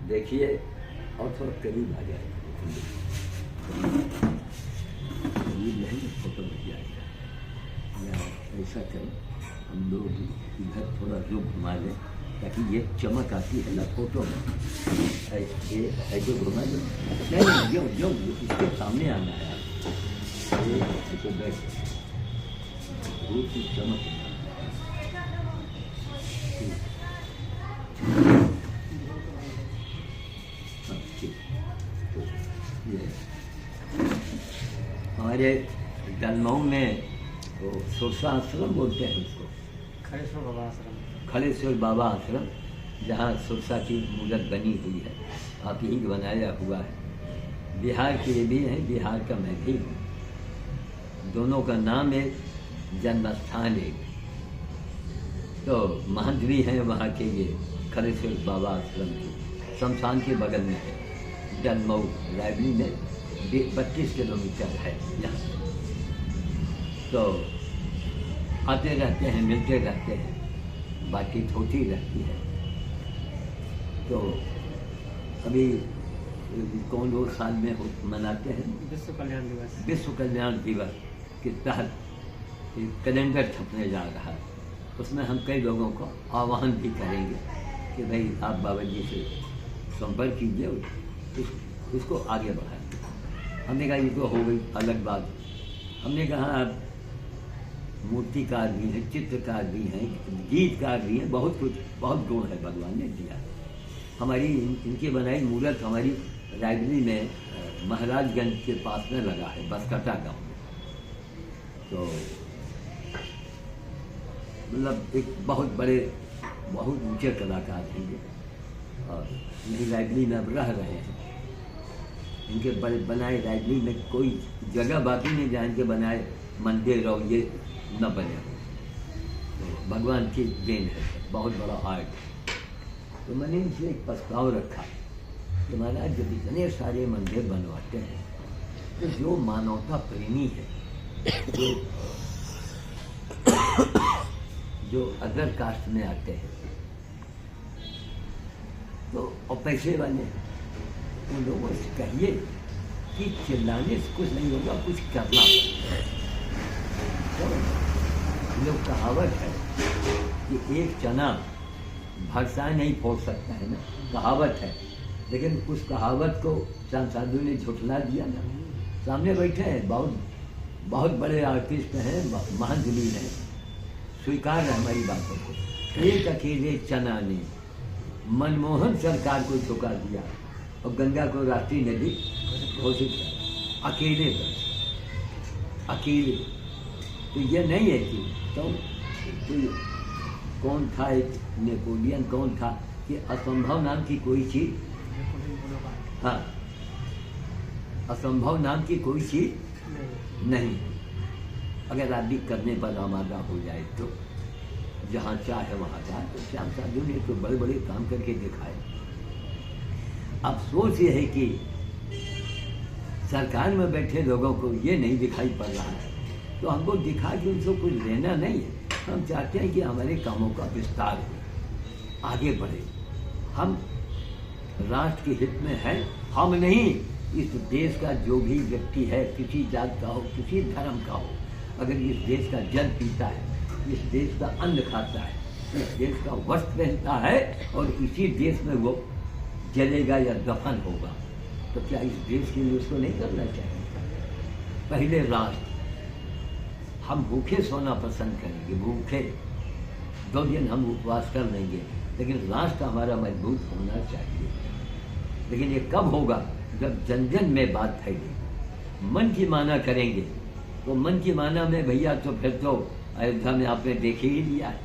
देखिए और थोड़ा करीब आ जाए, करीब रहेंगे फोटो बच जाएगा। या ऐसा करें हम लोग इधर थोड़ा रुख घुमा लें ताकि ये चमक आती है ना फोटो में। ये ऐसे घुमा लें, नहीं जो जो इसके सामने आना है आप, ये ऐसे बैठ बहुत ही चमक। हमारे जन्मऊ में वो सुरसा आश्रम बोलते हैं उसको, खड़ेश्वर बाबा आश्रम, जहाँ सुरसा की मूर्त बनी हुई है, आप ही बनाया हुआ है। बिहार के भी हैं, बिहार का मैं भी हूँ, दोनों का नाम एक, जन्म स्थान एक। तो महंत भी हैं वहाँ के, ये खड़ेश्वर बाबा आश्रम के शमशान के बगल में है। जन्मऊ रायबली में 32 किलोमीटर है यहाँ। तो आते रहते हैं, मिलते रहते हैं, बातचीत होती रहती है। तो अभी कौन वो साल में मनाते हैं विश्व कल्याण दिवस, विश्व कल्याण दिवस के तहत एक कैलेंडर छपने जा रहा है। उसमें हम कई लोगों को आह्वान भी करेंगे कि भाई आप बाबा जी से संपर्क कीजिए, इसको आगे बढ़ाएं। हमने कहा ये तो हो गई अलग बात। हमने कहा आप मूर्तिकार भी हैं, चित्रकार भी हैं, गीतकार भी हैं, बहुत कुछ, बहुत गुण है भगवान ने दिया। हमारी इनकी बनाई मूर्त हमारी रायबली में महाराजगंज के पास में लगा है, बसकटा गाँव में। तो मतलब एक बहुत बड़े, बहुत ऊंचे कलाकार हैं ये, और यही रायबली में अब रह रहे हैं। इनके बड़े बनाए रायबली में कोई जगह बाकी नहीं जहाँ इनके बनाए मंदिर और ये न बने। तो भगवान की देन है, बहुत बड़ा आर्ट। तो मैंने इनसे एक प्रस्ताव रखा कि महाराज जब इतने सारे मंदिर बनवाते हैं तो जो मानवता प्रेमी है, जो अदर कास्ट में आते हैं तो और पैसे वाले, उन लोगों से कहिए कि चिल्लाने से कुछ नहीं होगा, कुछ करना पड़ेगा। तो लोग कहावत है कि एक चना भरसाए नहीं फोड़ सकता है ना, कहावत है। लेकिन उस कहावत को चांद साधु ने झुठला दिया ना। सामने बैठे हैं बहुत बहुत बड़े आर्टिस्ट हैं, महंत भी हैं, स्वीकार है हमारी बातों को। एक अकेले चना ने मनमोहन सरकार को झुका दिया और गंगा को राष्ट्रीय नदी घोषित कर, अकेले कर, अकेले। तो ये नहीं है कि तो कौन था, एक नेपोलियन कौन था कि असंभव नाम की कोई चीज, हाँ, असंभव नाम की कोई चीज नहीं। अगर आदमी करने पर आमादा हो जाए तो जहाँ चाहे वहाँ जाए। तो श्याम साधु ने तो बड़े बड़े काम करके दिखाए। अफसोस ये है कि सरकार में बैठे लोगों को ये नहीं दिखाई पड़ रहा है। तो हमको दिखा कि उनको कुछ लेना नहीं है। हम चाहते हैं कि हमारे कामों का विस्तार हो, आगे बढ़े। हम राष्ट्र के हित में हैं, हम नहीं, इस देश का जो भी व्यक्ति है, किसी जात का हो, किसी धर्म का हो, अगर इस देश का जल पीता है, इस देश का अन्न खाता है, इस देश का वस्त्र पहनता है और इसी देश में वो जलेगा या दफन होगा, तो क्या इस देश के लिए उसको नहीं करना चाहिए? पहले राष्ट्र, हम भूखे सोना पसंद करेंगे, भूखे 2 दिन हम उपवास कर लेंगे, लेकिन राष्ट्र हमारा मजबूत होना चाहिए। लेकिन ये कब होगा? जब जन जन में बात फैलेगी, मन की माना करेंगे। तो मन की माना में भैया तो फिर तो अयोध्या में आपने देखे ही लिया है,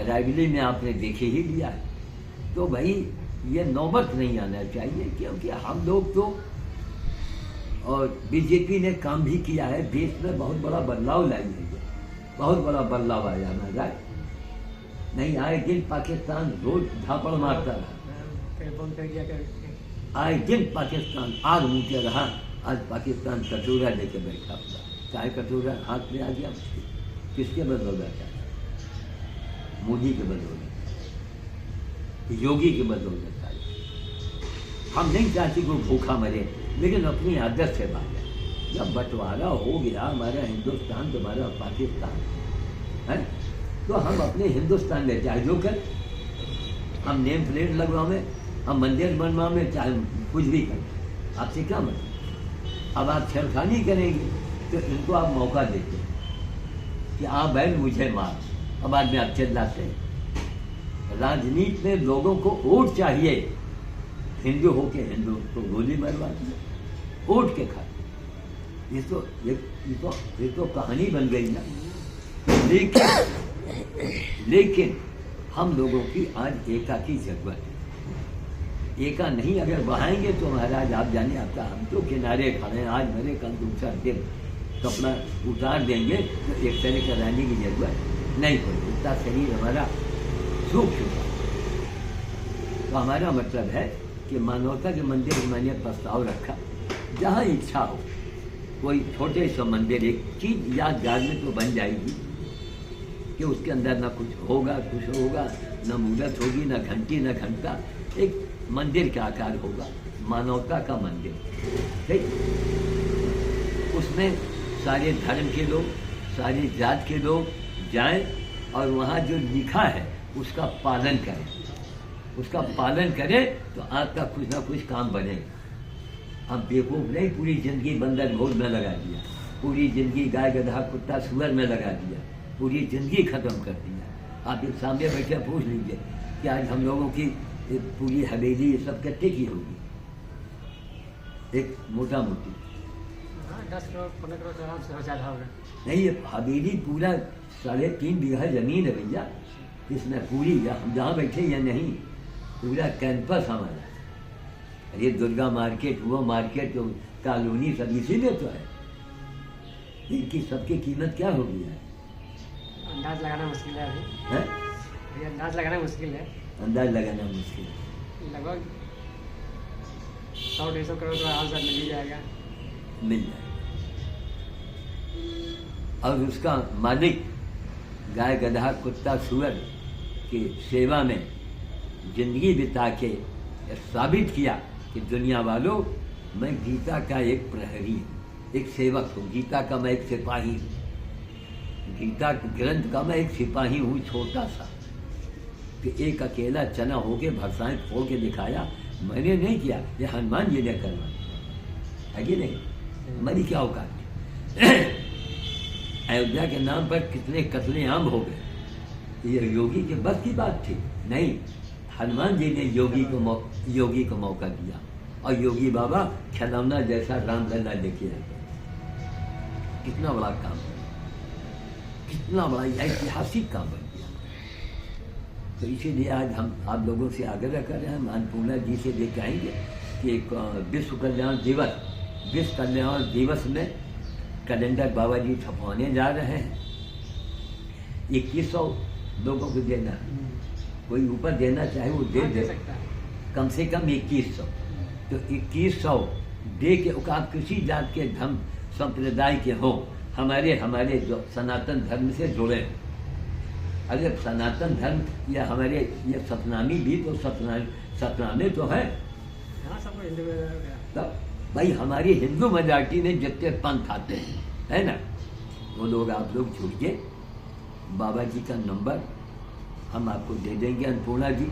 रायबली में आपने देखे ही लिया है। तो भाई ये नौबत नहीं आना चाहिए, क्योंकि हम लोग तो, और बीजेपी ने काम भी किया है, देश में बहुत बड़ा बदलाव लाई है, बहुत बड़ा बदलाव आया महाराज। नहीं आए दिन पाकिस्तान रोज झापड़ मारता रहा, आए दिन पाकिस्तान आग मुझे रहा। आज पाकिस्तान कटोरा लेके बैठा हुआ, चाहे कटोरा हाथ में आ गया, किसके बदौलत है? मोदी के बदौलत, योगी के बदौलत आई। हम नहीं चाहते कि वो भूखा मरे, लेकिन अपनी आदत से बात है। जब बंटवारा हो गया हमारा हिंदुस्तान तुम्हारा पाकिस्तान है, तो हम अपने हिंदुस्तान में चाहे जो कर, हम नेम प्लेट लगवाएं, हम मंदिर बनवाएं, चाहे कुछ भी करें, आपसे क्या मतलब। अब आप छेड़खानी करेंगे तो इनको आप मौका देते हैं कि आप बैठ मुझे मार, अब बाद में आप चिल्लाते हैं। राजनीति में लोगों को वोट चाहिए, हिंदू हो के हिंदू तो गोली मरवा दिए वोट के खाते। ये तो कहानी बन गई ना। लेकिन हम लोगों की आज एका की जरूरत है। एका नहीं अगर बढ़ाएंगे तो महाराज आप जाने आपका, हम तो किनारे खड़े हैं, आज मरे कल दूसरा दिन कपड़ा उतार देंगे तो एक तरह कराने की जरूरत नहीं पड़ेगी। इतना शरीर हमारा सूख चुका। तो हमारा मतलब है कि मानवता के मंदिर में मैंने प्रस्ताव रखा, जहाँ इच्छा हो कोई छोटे से मंदिर, एक चीज यादगार में तो बन जाएगी कि उसके अंदर ना कुछ होगा न मूर्त होगी, न घंटी न घंटा, एक मंदिर का आकार होगा, मानवता का मंदिर। ठीक, उसमें सारे धर्म के लोग, सारी जात के लोग जाएं और वहाँ जो लिखा है उसका पालन करें। उसका पालन करें तो आपका कुछ ना कुछ काम बनेगा। हम बेवकूफ नहीं पूरी जिंदगी बंदर भोज में लगा दिया, पूरी जिंदगी गाय गधा कुत्ता सुअर में लगा दिया, पूरी जिंदगी खत्म कर दिया। आप एक सामने बैठे पूछ लीजिए कि आज हम लोगों की पूरी हवेली ये सब कितने की होगी, एक मोटा मोटी 10 करोड़ 15 करोड़ तो आराम से ज़्यादा होगा। नहीं, ये हवेली पूरा 3.5 बीघा जमीन है भैया, इसमें पूरी हम जहाँ बैठे या नहीं, पूरा कैंपस हमारा। ये दुर्गा मार्केट, वो मार्केट, कॉलोनी सब इसीलिए तो है। इनकी सबकी कीमत क्या हो गई है? अंदाज लगाना मुश्किल है अभी। है? ये अंदाज लगाना मुश्किल है। अंदाज लगाना मुश्किल है। लगभग 100-150 करोड़ तो आराम से मिल ही जाएगा। मिल जाएगा। और उसका मालिक गाय गधा कुत्ता सुअर की सेवा में जिंदगी बिता के साबित किया कि दुनिया वालों, मैं गीता का एक प्रहरी हूँ, एक सेवक हूँ, गीता का मैं एक सिपाही हूँ, गीता ग्रंथ का मैं एक सिपाही हूँ, छोटा सा, कि एक अकेला चना होके भरसाएं फोड़ के दिखाया, मैंने नहीं किया, ये हनुमान जी ने करवाया है कि नहीं? हमारी क्या औकात है? अयोध्या के नाम पर कितने कत्लेआम हो गए, ये योगी के बस की बात थी? नहीं, हनुमान जी ने योगी को मौका दिया और योगी बाबा खिलौना जैसा रामलला लेके आए। कितना बड़ा काम है, कितना बड़ा ऐतिहासिक काम बन गया। तो इसीलिए आज हम आप लोगों से आग्रह कर रहे हैं, अन्नपूर्णा जी से भी कहेंगे कि एक विश्व कल्याण दिवस में कैलेंडर बाबा जी छपवाने जा रहे हैं। 2100 लोगों को देना, कोई ऊपर देना चाहे वो दे सकता है, कम से कम 2100। तो 2100 दे के आप किसी जात के धर्म संप्रदाय के हो, हमारे जो सनातन धर्म से जुड़े हैं। अरे सनातन धर्म या हमारे ये सतनामी भी तो सतनामे तो है। हाँ, सबको हिंदू में तब भाई हमारी हिंदू मेजॉरिटी में जितने पंथ आते हैं, है ना, वो लोग आप लोग जुड़िए। बाबा जी का नंबर हम आपको दे देंगे, अन्नपूर्णा जी।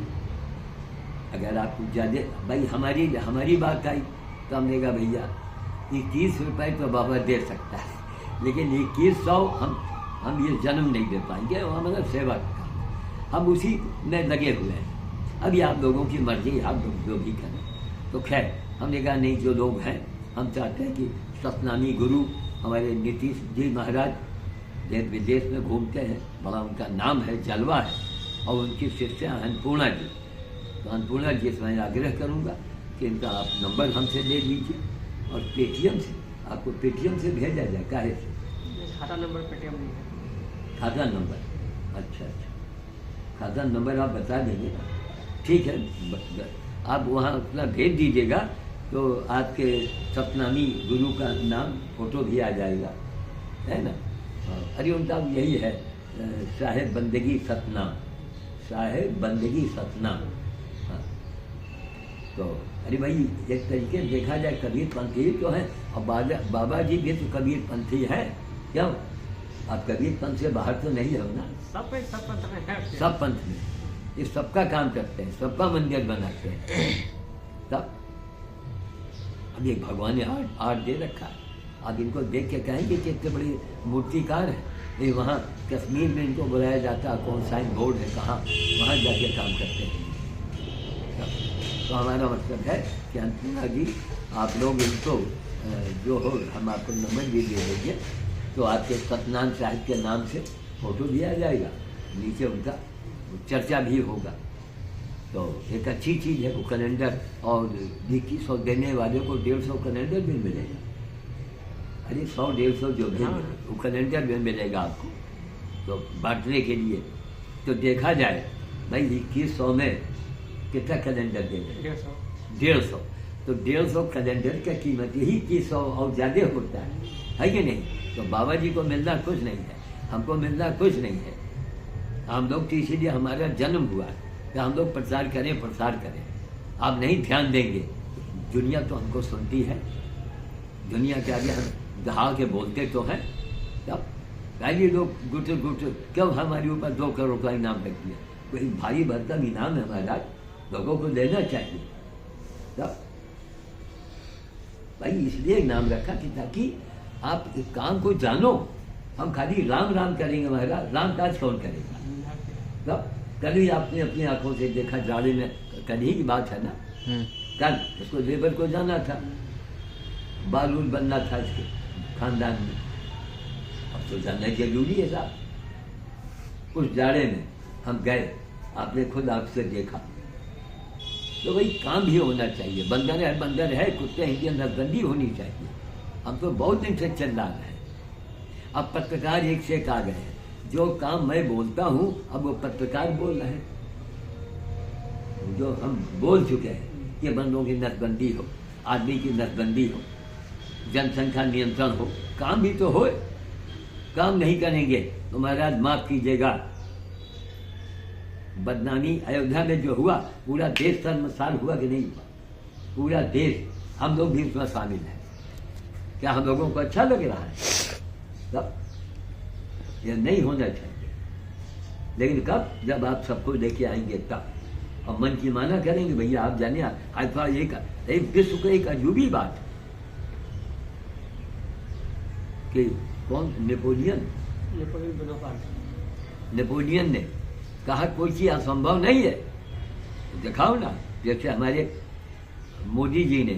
अगर आपको ज़्यादा भाई हमारी बात आई तो हमने कहा भैया 21 रुपये तो बाबा दे सकता है, लेकिन 2100 हम ये जन्म नहीं दे पाएंगे, वो हमारा सेवा का हम उसी में लगे हुए हैं। अभी आप लोगों की मर्जी, आप लोग जो भी करें। तो खैर हमने कहा नहीं, जो लोग हैं हम चाहते हैं कि सतनामी गुरु हमारे नीतीश जी महाराज देश विदेश में घूमते हैं, बड़ा उनका नाम है, जलवा है, और उनकी शिष्या अन्नपूर्णा जी। तो अन्नपूर्णा जी से मैं आग्रह करूँगा कि इनका आप नंबर हमसे ले लीजिए और पेटीएम से आपको पेटीएम से भेजा जाए। काहे से? खाता नंबर पेटीएम नहीं है। खाता नंबर, अच्छा, खाता नंबर आप बता देंगे, ठीक है। आप वहाँ अपना भेज दीजिएगा तो आपके सतनामी गुरु का नाम फोटो भी आ जाएगा, है ना। अरे उनका यही है, साहेब बंदगी सतनाम, साहेब बंदगी सतनाम। हाँ, तो अरे भाई एक तरीके से देखा जाए कबीर पंथी तो है, और बाबा जी भी तो कबीर पंथी है। क्यों आप कबीर पंथ से बाहर तो नहीं हो ना? सब पंथ में है। सब पंथ में ये सबका काम करते हैं, सबका मंदिर बनाते हैं। तब अब ये भगवान ने आर्ट दे रखा है। अब इनको देख के कहेंगे कि इतने बड़े मूर्तिकार है। ये वहाँ कश्मीर में इनको बुलाया जाता है, कौन साइन बोर्ड है कहाँ, वहाँ जाके काम करते हैं। तो हमारा मतलब है कि अन्नपूर्णा जी आप लोग इनको जो हो, हम आपको नंबर भी दे देंगे, तो आपके सतनाम साहिब के नाम से फोटो दिया जाएगा, नीचे उनका चर्चा भी होगा। तो एक अच्छी चीज़ है वो कैलेंडर, और 2100 देने वाले को 150 कैलेंडर भी मिलेगा। अरे 100-150 जो भी वो कैलेंडर भी मिलेगा आपको, तो बांटने के लिए। तो देखा जाए भाई 2100 में कितना कैलेंडर देंगे? 150। तो 150 कैलेंडर का कीमत ही 2100 और ज़्यादा होता है कि नहीं? तो बाबा जी को मिलना कुछ नहीं है, हमको मिलना कुछ नहीं है। हम लोग तो इसीलिए हमारा जन्म हुआ है कि हम लोग प्रचार करें। आप नहीं ध्यान देंगे, दुनिया तो हमको सुनती है, दुनिया के आगे हम दहा के बोलते तो हैं। तब पहले लोग गुट क्यों हमारे ऊपर 2 करोड़ का इनाम रख दिया? कोई भारी भरकम इनाम है हमारा, लोगों को लेना चाहिए। तब भाई इसलिए इनाम रखा कि ताकि आप इस काम को जानो। हम खाली राम राम करेंगे महाराज, राम काज कौन करेगा? तब कल ही आपने अपनी आंखों से देखा, जाड़े में, कल ही की बात है ना, कल उसको लेबर को जाना था, बालूल बनना था इसके खानदान में। अब तो जानना जरूरी है साहब। उस जाड़े में हम गए, आपने खुद आपसे देखा। तो भाई काम भी होना चाहिए। बंदर है कुत्ते हिंदी नसबंदी होनी चाहिए। हम तो बहुत दिन से चल रहा है। अब पत्रकार एक से एक आ गए हैं, जो काम मैं बोलता हूँ अब वो पत्रकार बोल रहे हैं। जो हम बोल चुके हैं कि बंदों की नसबंदी हो, आदमी की नसबंदी हो, जनसंख्या नियंत्रण हो, काम भी तो हो। काम नहीं करेंगे तो महाराज माफ कीजिएगा, बदनामी अयोध्या में जो हुआ, पूरा देश शर्मसार हुआ कि नहीं हुआ? पूरा देश, हम लोग भी उसमें शामिल हैं। क्या हम लोगों को अच्छा लग रहा है? तब यह नहीं होना चाहिए। लेकिन कब? जब आप सबको लेके आएंगे तब, और मन की माना करेंगे। भैया आप जाने, आज तो एक विश्व का एक अजूबी बात कि कौन, नेपोलियन ने कहा कोई चीज असंभव नहीं है। दिखाओ ना, जैसे हमारे मोदी जी ने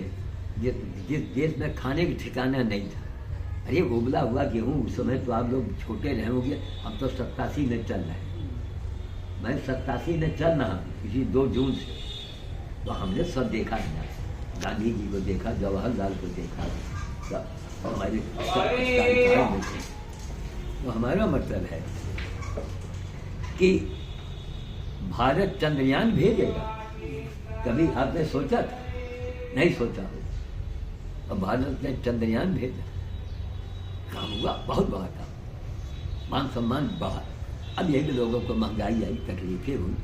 जिस देश में खाने का ठिकाना नहीं था, अरे उबला हुआ गेहूँ, उस समय तो आप लोग छोटे रहे होंगे, हम तो 87 में चल रहे हैं। मैं 87 में चल रहा हूँ, इसी 2 जून से। तो हमने सब देखा है, गांधी जी को देखा, जवाहरलाल को देखा, सब हमारे तो हमारा मतलब है कि भारत चंद्रयान भेजेगा। कभी आपने सोचा था? नहीं सोचा हो। अब भारत ने चंद्रयान भेजा, काम हुआ, बहुत बड़ा काम, मान सम्मान बढ़ा। अब यही लोगों को महंगाई आई, तकलीफें हुई,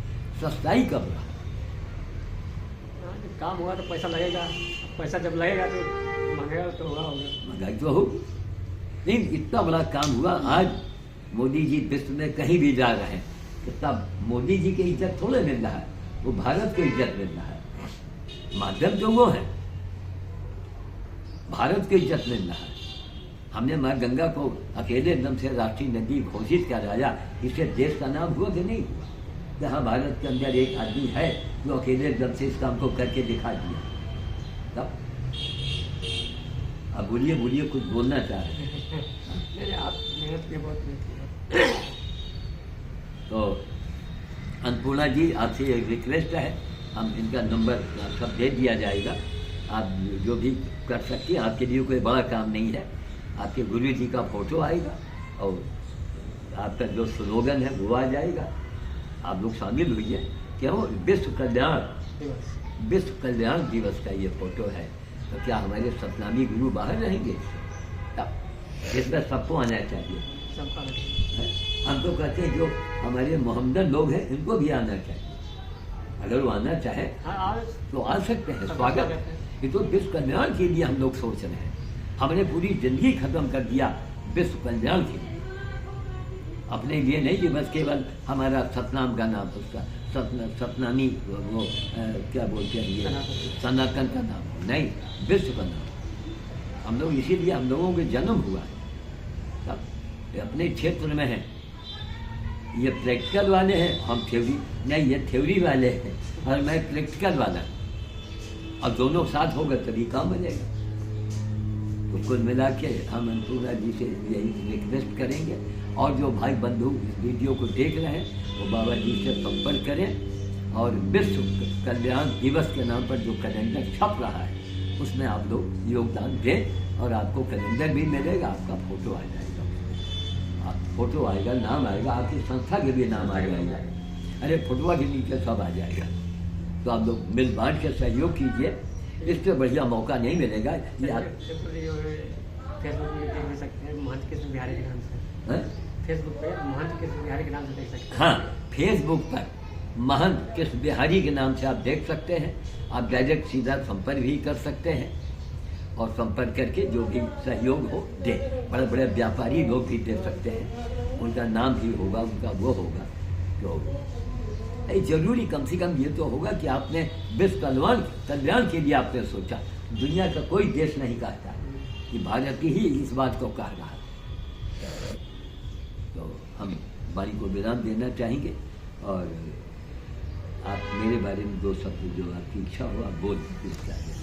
सस्ताई कब रहा? काम हुआ तो पैसा लगेगा, पैसा जब लगेगा तो महंगाई तो होगा। महंगाई तो होगी। नहीं, इतना बड़ा काम हुआ। आज मोदी जी विश्व में कहीं भी जा रहे हैं, तो तब मोदी जी की इज्जत थोड़े मिल रहा है, वो भारत को इज्जत मिल रहा है। माध्यम तो वो है, भारत को इज्जत मिल रहा है। हमने माँ गंगा को अकेले एकदम से राष्ट्रीय नदी घोषित कराया, इससे देश का नाम हुआ कि नहीं हुआ? जहाँ भारत के अंदर एक आदमी है जो अकेले एकदम से इस काम को करके दिखा दिया। तब अब बोलिए कुछ बोलना चाह रहे हैं? आप मेहनत की बहुत। तो अन्नपूर्णा जी, आपसे एक रिक्वेस्ट है, हम इनका नंबर सब दे दिया जाएगा। आप जो भी कर सकती हैं, आपके लिए कोई बड़ा काम नहीं है। आपके गुरु जी का फोटो आएगा और आपका जो स्लोगन है वो आ जाएगा। आप लोग शामिल हुई है। क्यों? विश्व कल्याण दिवस का ये फोटो है। तो क्या हमारे सतनामी गुरु बाहर रहेंगे? तब इसमें सबको आना चाहिए। हम तो कहते हैं जो हमारे मोहम्मदन लोग हैं इनको भी आना चाहिए। अगर वो आना चाहे हाँ आज तो आ सकते हैं, सब स्वागत स्वागत है। है। ये तो विश्व कल्याण के लिए हम लोग सोच रहे हैं। हमने पूरी जिंदगी खत्म कर दिया विश्व कल्याण के लिए, अपने लिए नहीं कि बस केवल हमारा सतनाम का नाम, उसका सतनामी वो क्या बोलते हैं ये सनातन का नाम नहीं, विश्व का नाम। हम लोग इसीलिए हम लोगों के जन्म हुआ है, सब अपने क्षेत्र में है। ये प्रैक्टिकल वाले हैं, हम थ्योरी नहीं, ये थ्योरी वाले हैं और मैं प्रैक्टिकल वाला। अब दोनों साथ होगा तभी काम बनेगा। तो कुल मिला के हम अन्नपूर्णा जी से यही रिक्वेस्ट करेंगे, और जो भाई बंधु इस वीडियो को देख रहे हैं वो बाबा जी से संपर्क करें, और विश्व कल्याण दिवस के नाम पर जो कैलेंडर छप रहा है उसमें आप लोग योगदान दें, और आपको कैलेंडर भी मिलेगा, आपका फोटो आ जाएगा, आप फोटो आएगा, नाम आएगा, आपकी संस्था के भी नाम आ जाएगा, अरे फोटोआ के नीचे सब आ जाएगा। तो आप लोग मिल बांट के सहयोग कीजिए, इससे बढ़िया मौका नहीं मिलेगा। ये आप फेसबुक पे देख भी सकते हैं महंत कृष्ण बिहारी के नाम से। फेसबुक पे महंत कृष्ण बिहारी के नाम से देख सकते हैं। हाँ, फेसबुक पर महंत कृष्ण बिहारी के नाम से आप देख सकते हैं। आप डायरेक्ट सीधा संपर्क भी कर सकते हैं, और संपर्क करके जो भी सहयोग हो दे। बड़े बड़े व्यापारी लोग भी दे सकते हैं, उनका नाम भी होगा, उनका वो होगा। तो जरूरी कम से कम ये तो होगा कि आपने विश्व कल्याण के लिए आपने सोचा। दुनिया का कोई देश नहीं कहता कि भारत ही इस बात को कह रहा है। तो हम वाणी को विराम देना चाहेंगे, और आप मेरे बारे में दो शब्द जो आपकी इच्छा हो आप बोल चाहिए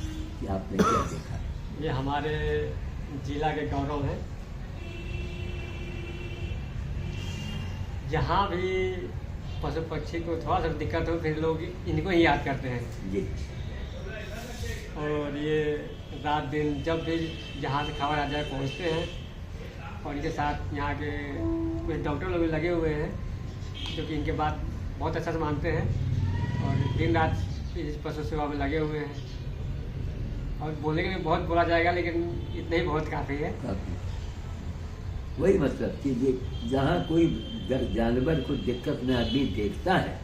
कि आपने क्या देखा। ये हमारे जिला के गौरव है। जहाँ भी पशु पक्षी को थोड़ा सा दिक्कत हो फिर लोग इनको ही याद करते हैं जी। और ये रात दिन जब भी जहाँ से खबर आ जाए पहुँचते हैं, और इनके साथ यहाँ के कुछ डॉक्टर लोग भी लगे हुए हैं जो कि इनके बात बहुत अच्छा से मानते हैं, और दिन रात इस पशु सेवा में लगे हुए हैं। और बोलने के लिए बहुत बोला जाएगा, लेकिन इतना ही बहुत काफ़ी है। वही मतलब कि ये जहाँ कोई जानवर को दिक्कत में आदमी देखता है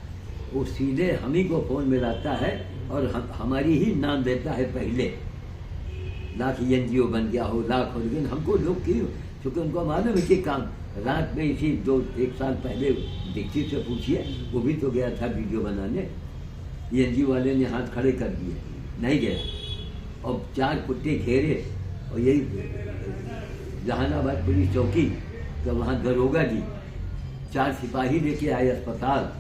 वो सीधे हम ही को फोन मिलाता है, और हमारी ही नाम देता है पहले। लाख एनजीओ बन गया हो, लाख हो, लेकिन हमको लोग क्यों, क्योंकि उनको मालूम है कि काम रात में इसी 1 साल पहले दीक्षित से पूछिए, वो भी तो गया था वीडियो बनाने, एनजीओ वाले ने हाथ खड़े कर दिए, नहीं गया, और 4 कुत्ते घेरे, और यही जहानाबाद पुलिस चौकी, तो वहाँ दरोगा जी 4 सिपाही लेके आए अस्पताल,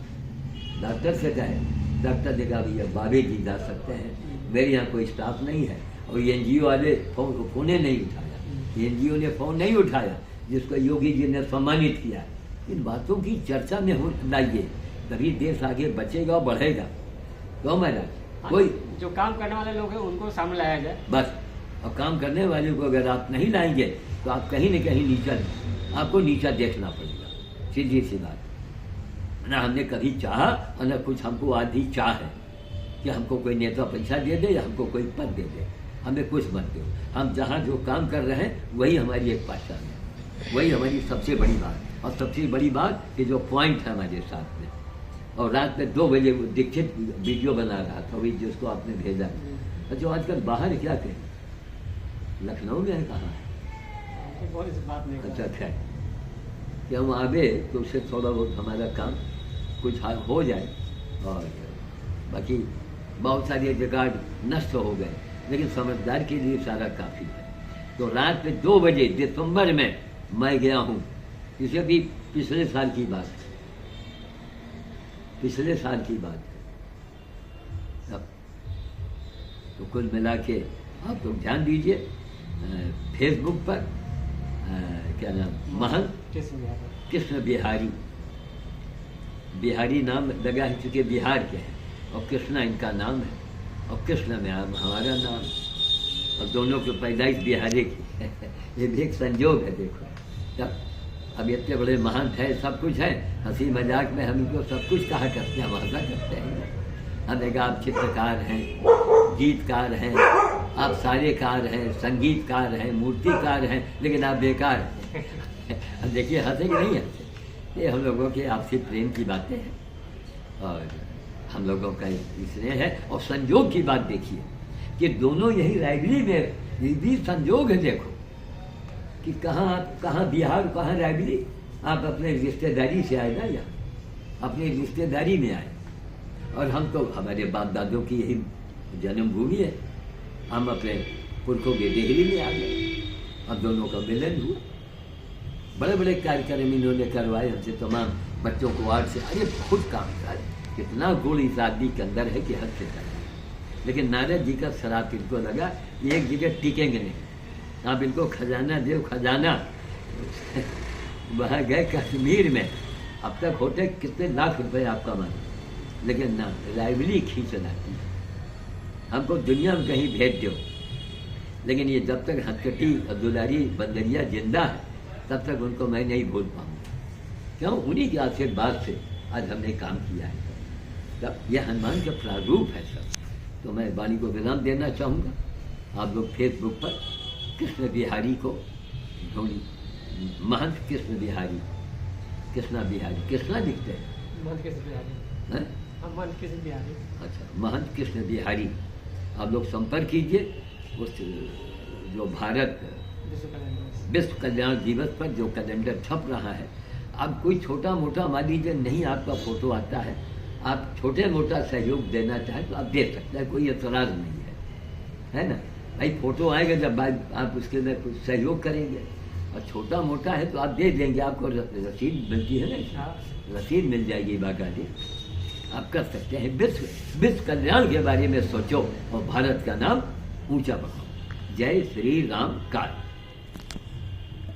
डॉक्टर से कहे, डॉक्टर ने कहा भैया बाबे जी जा सकते हैं, मेरे यहाँ कोई स्टाफ नहीं है। और एनजीओ वाले फोन नहीं उठाया, एनजीओ ने फ़ोन नहीं उठाया, जिसको योगी जी ने सम्मानित किया। इन बातों की चर्चा में हो लाइए, तभी देश आगे बचेगा और बढ़ेगा। तो महाराज कोई जो काम करने वाले लोग हैं उनको सामने लाया जाए बस, और काम करने वाले को अगर आप नहीं लाएंगे तो आप कहीं न कहीं नीचा, आपको नीचा देखना पड़ेगा, सीधी सी बात। ना हमने कभी चाहा और न कुछ हमको आधी चाह है कि हमको कोई नेता पैसा दे दे या हमको कोई पद दे दे, हमें कुछ मत दो। हम जहाँ जो काम कर रहे हैं वही हमारी एक पहचान है, वही हमारी सबसे बड़ी बात। और सबसे बड़ी बात कि जो पॉइंट है हमारे साथ में, और रात में 2 बजे दीक्षित वीडियो बना रहा था, वही जिसको आपने भेजा, जो आजकल बाहर क्या कहें, लखनऊ में है, कहाँ है, बात नहीं। अच्छा खैर कि हम आवे तो उससे थोड़ा बहुत हमारा काम कुछ हो जाए, और बाकी बहुत सारे जगाड़ नष्ट हो गए, लेकिन समझदार के लिए सारा काफ़ी है। तो रात में 2 बजे दिसंबर में मैं गया हूँ, इसे भी पिछले साल की बात है, पिछले साल की बात है। अब तो कुल मिला के आप लोग ध्यान दीजिए, फेसबुक पर क्या नाम, महंत कृष्ण बिहारी, बिहारी नाम लगा है चूँकि बिहार के हैं, और कृष्णा इनका नाम है, और कृष्ण में हमारा नाम, और दोनों की पैदाइश बिहारी की ये भी एक संजोग है। देखो तब अब इतने बड़े महंत है, सब कुछ है, हंसी मजाक में हम इनको सब कुछ कहा करते हैं, मजा करते हैं। हमने कहा आप चित्रकार हैं, गीतकार हैं, आप सारेकार हैं, संगीतकार हैं, मूर्तिकार हैं, लेकिन आप बेकार हैं। अब देखिए हंसे कि नहीं हंसे, ये हम लोगों के आपसी प्रेम की बातें हैं। और हम लोगों का इसलिए है। और संयोग की बात देखिए कि दोनों यही रायबरेली में, ये भी संयोग है। देखो कि कहाँ बिहार, कहाँ रायबरेली। आप अपने रिश्तेदारी से आए ना, यहाँ अपनी रिश्तेदारी में आए। और हम तो, हमारे बाप दादों की यही जन्मभूमि है। हम अपने पुरखों के डेहरी में आ गए। अब दोनों का मिलन हुआ। बड़े बड़े कार्यक्रम इन्होंने करवाए हमसे, तमाम बच्चों को आज से। अरे खुद काम कर, कितना गुण इस आदमी के अंदर है कि हद से कर। लेकिन नारद जी का शराब इनको लगा ये एक जगह टिकेंगे नहीं। आप इनको खजाना दो, खजाना। वहाँ गए कश्मीर में, अब तक होते कितने लाख रुपए आपका मानो, लेकिन ना, रायबरेली खींच लाती। हमको दुनिया में कहीं भेज दो, लेकिन ये जब तक हथकटी दुलारी बंदरिया जिंदा है तब तक उनको मैं नहीं भूल पाऊंगा। क्यों? उन्हीं के आशीर्वाद से आज हमने काम किया है। तब यह हनुमान का प्रारूप है सब। तो मैं वाणी को विराम देना चाहूँगा। आप लोग फेसबुक पर कृष्ण बिहारी को ढूंढी, महंत कृष्ण बिहारी, कृष्णा बिहारी, कृष्णा लिखते हैं। महंत कृष्ण बिहारी हैं? हम महंत कृष्ण बिहारी। अच्छा, महंत कृष्ण बिहारी आप लोग संपर्क कीजिए। उस जो भारत विश्व कल्याण दिवस पर जो कैलेंडर छप रहा है, अब कोई छोटा मोटा मान लीजिए नहीं आपका फोटो आता है, आप छोटे मोटा सहयोग देना चाहें तो आप दे सकते हैं, कोई एतराज़ नहीं है ना। भाई फोटो आएगा जब आप उसके अंदर कुछ सहयोग करेंगे, और छोटा मोटा है तो आप दे देंगे। आपको रसीद मिलती है ना, रसीद मिल जाएगी बाकायदे। आप कर सकते हैं। विश्व कल्याण के बारे में सोचो और भारत का नाम ऊंचा बढ़ाओ। जय श्री राम काल।